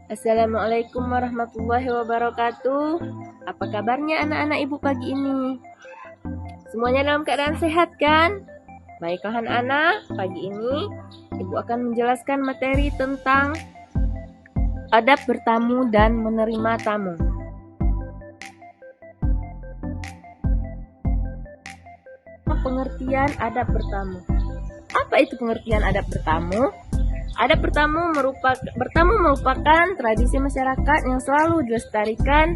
Assalamualaikum warahmatullahi wabarakatuh. Apa kabarnya anak-anak ibu pagi ini? Semuanya dalam keadaan sehat kan? Baiklah anak-anak, pagi ini ibu akan menjelaskan materi tentang adab bertamu dan menerima tamu. Pengertian adab bertamu. Apa itu pengertian adab bertamu? Adab bertamu merupakan tradisi masyarakat yang selalu dilestarikan.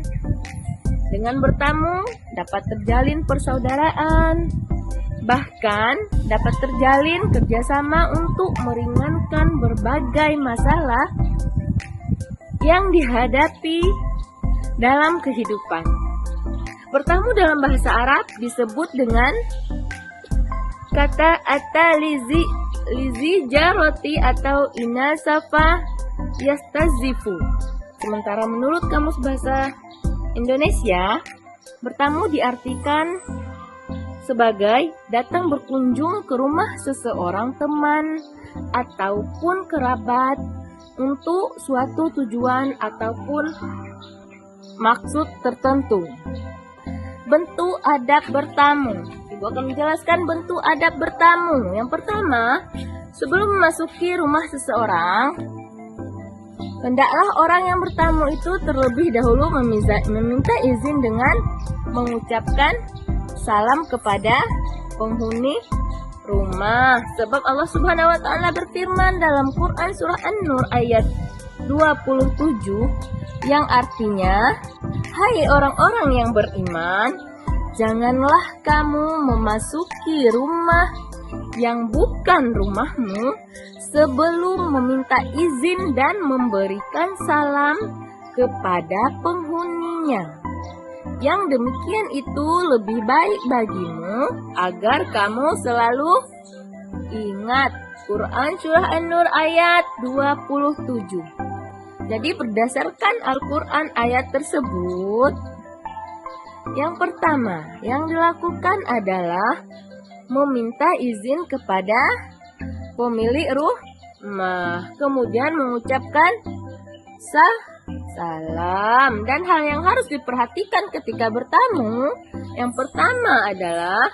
Dengan bertamu dapat terjalin persaudaraan, bahkan dapat terjalin kerjasama untuk meringankan berbagai masalah yang dihadapi dalam kehidupan. Bertamu dalam bahasa Arab disebut dengan kata lizi jaroti atau inasafa yastazifu. Sementara menurut Kamus Bahasa Indonesia, bertamu diartikan sebagai datang berkunjung ke rumah seseorang teman ataupun kerabat untuk suatu tujuan ataupun maksud tertentu. Bentuk adab bertamu. Ibu akan menjelaskan bentuk adab bertamu. Yang pertama, sebelum memasuki rumah seseorang, hendaklah orang yang bertamu itu terlebih dahulu meminta izin dengan mengucapkan salam kepada penghuni rumah. Sebab Allah Subhanahu wa taala berfirman dalam Quran surah An-Nur ayat 27 yang artinya, "Hai orang-orang yang beriman, janganlah kamu memasuki rumah yang bukan rumahmu sebelum meminta izin dan memberikan salam kepada penghuninya. Yang demikian itu lebih baik bagimu agar kamu selalu ingat." Quran surah An-Nur ayat 27. Jadi berdasarkan Al-Quran ayat tersebut, yang pertama yang dilakukan adalah meminta izin kepada pemilik rumah, kemudian mengucapkan salam. Dan hal yang harus diperhatikan ketika bertamu, yang pertama adalah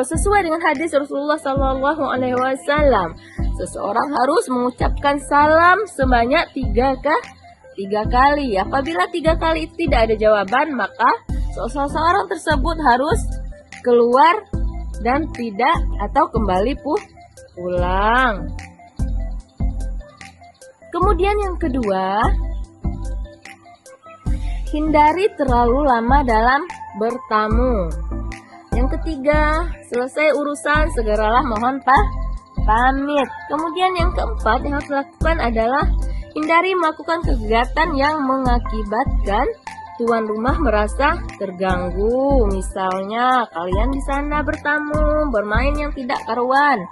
sesuai dengan hadis Rasulullah SAW, seseorang harus mengucapkan salam sebanyak tiga kali. Apabila 3 kali tidak ada jawaban, maka seseorang tersebut harus keluar dan tidak atau kembali pulang. Kemudian yang kedua, hindari terlalu lama dalam bertamu. Yang ketiga, selesai urusan segeralah mohon pamit. Kemudian yang keempat yang harus dilakukan adalah hindari melakukan kegiatan yang mengakibatkan tuan rumah merasa terganggu. Misalnya kalian di sana bertamu, bermain yang tidak karuan.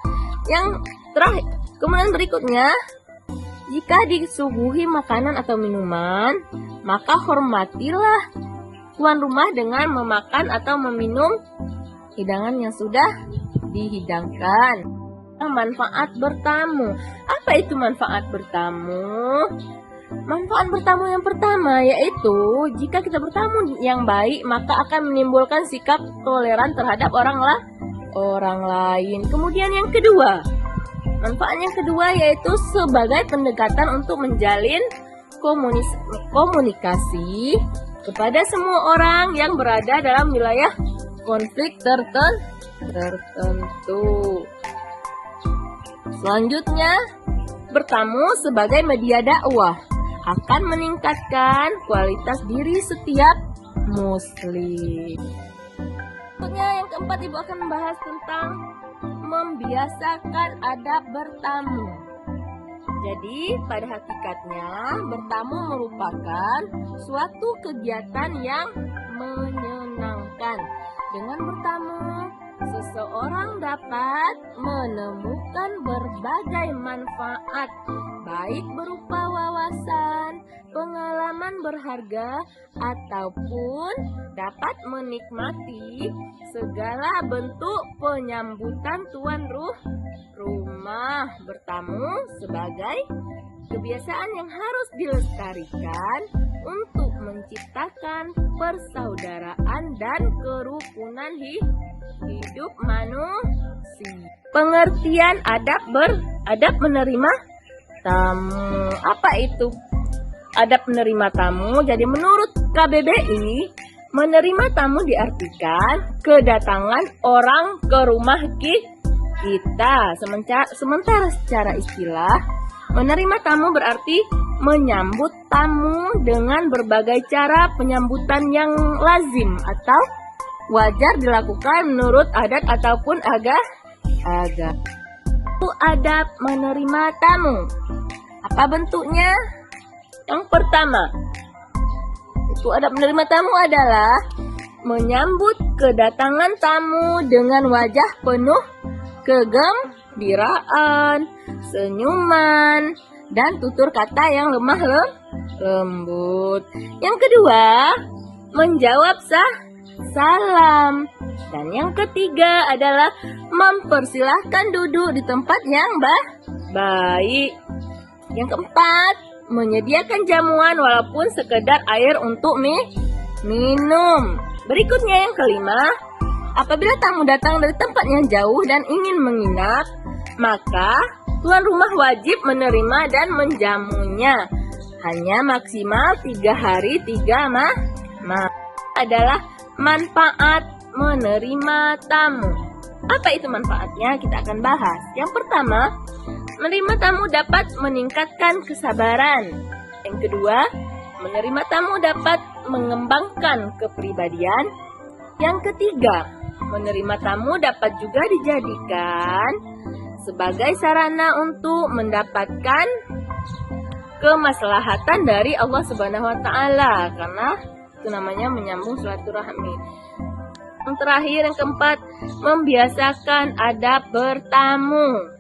Yang terakhir, kemudian berikutnya, jika disuguhi makanan atau minuman, maka hormatilah tuan rumah dengan memakan atau meminum hidangan yang sudah dihidangkan. Manfaat bertamu. Apa itu manfaat bertamu? Manfaat bertamu yang pertama yaitu jika kita bertamu yang baik, maka akan menimbulkan sikap toleran terhadap orang lain. Kemudian yang kedua, manfaat yang kedua yaitu sebagai pendekatan untuk menjalin komunikasi kepada semua orang yang berada dalam wilayah konflik tertentu. Selanjutnya, bertamu sebagai media dakwah akan meningkatkan kualitas diri setiap muslim. Selanjutnya yang keempat, ibu akan membahas tentang membiasakan adab bertamu. Jadi pada hakikatnya bertamu merupakan suatu kegiatan yang menyenangkan. Dengan bertamu, seseorang dapat menemukan berbagai manfaat, baik berupa wawasan, pengalaman berharga ataupun dapat menikmati segala bentuk penyambutan tuan rumah bertamu sebagai kebiasaan yang harus dilestarikan untuk menciptakan persaudaraan dan kerukunan hidup manusia. Pengertian adab menerima tamu. Apa itu adab menerima tamu? Jadi menurut KBBI, menerima tamu diartikan kedatangan orang ke rumah kita. Sementara secara istilah, menerima tamu berarti menyambut tamu dengan berbagai cara penyambutan yang lazim atau wajar dilakukan menurut adat ataupun agama. Adab menerima tamu. Apa bentuknya? Yang pertama, itu adab menerima tamu adalah menyambut kedatangan tamu dengan wajah penuh kegembiraan, senyuman, dan tutur kata yang lemah lembut. Yang kedua, menjawab salam. Dan yang ketiga adalah mempersilahkan duduk di tempat yang baik. Yang keempat, menyediakan jamuan walaupun sekedar air untuk minum. Berikutnya yang kelima, apabila tamu datang dari tempat yang jauh dan ingin menginap, maka tuan rumah wajib menerima dan menjamunya. Hanya maksimal 3 hari 3 malam. Adalah manfaat menerima tamu. Apa itu manfaatnya? Kita akan bahas. Yang pertama, menerima tamu dapat meningkatkan kesabaran. Yang kedua, menerima tamu dapat mengembangkan kepribadian. Yang ketiga, menerima tamu dapat juga dijadikan sebagai sarana untuk mendapatkan kemaslahatan dari Allah Subhanahu wa taala, karena itu namanya menyambung silaturahmi. Yang terakhir, yang keempat, membiasakan adab bertamu.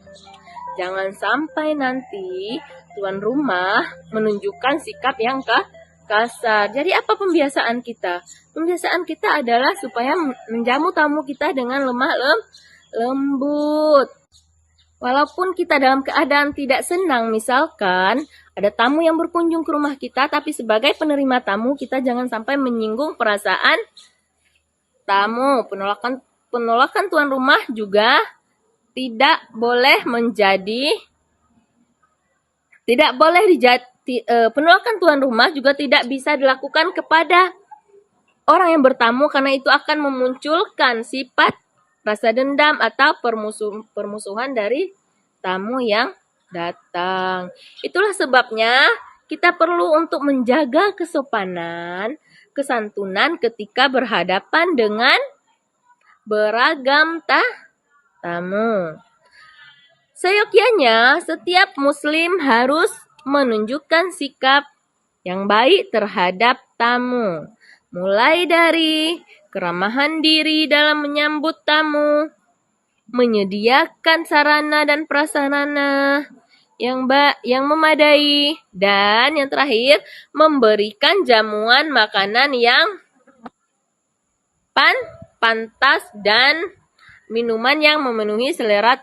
Jangan sampai nanti tuan rumah menunjukkan sikap yang kasar. Jadi apa pembiasaan kita? Pembiasaan kita adalah supaya menjamu tamu kita dengan lemah lembut. Walaupun kita dalam keadaan tidak senang, misalkan ada tamu yang berkunjung ke rumah kita, tapi sebagai penerima tamu kita jangan sampai menyinggung perasaan tamu. Penolakan tuan rumah juga tidak boleh penolakan tuan rumah juga tidak bisa dilakukan kepada orang yang bertamu, karena itu akan memunculkan sifat rasa dendam atau permusuhan dari tamu yang datang. Itulah sebabnya kita perlu untuk menjaga kesopanan, kesantunan ketika berhadapan dengan beragam tamu. Seyogyanya, setiap muslim harus menunjukkan sikap yang baik terhadap tamu. Mulai dari keramahan diri dalam menyambut tamu, menyediakan sarana dan prasarana yang memadai, dan yang terakhir, memberikan jamuan makanan yang pantas dan minuman yang memenuhi selera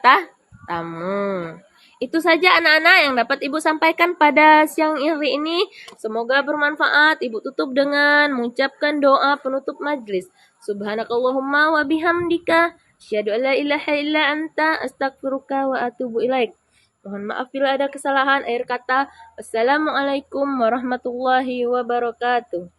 tamu. Itu saja anak-anak yang dapat Ibu sampaikan pada siang hari ini. Semoga bermanfaat. Ibu tutup dengan mengucapkan doa penutup majlis. Subhanakallahumma wa bihamdika asyhadu an la ilaha illa anta astaghfiruka wa atubu ilaik. Mohon maaf bila ada kesalahan akhir kata. Wassalamualaikum warahmatullahi wabarakatuh.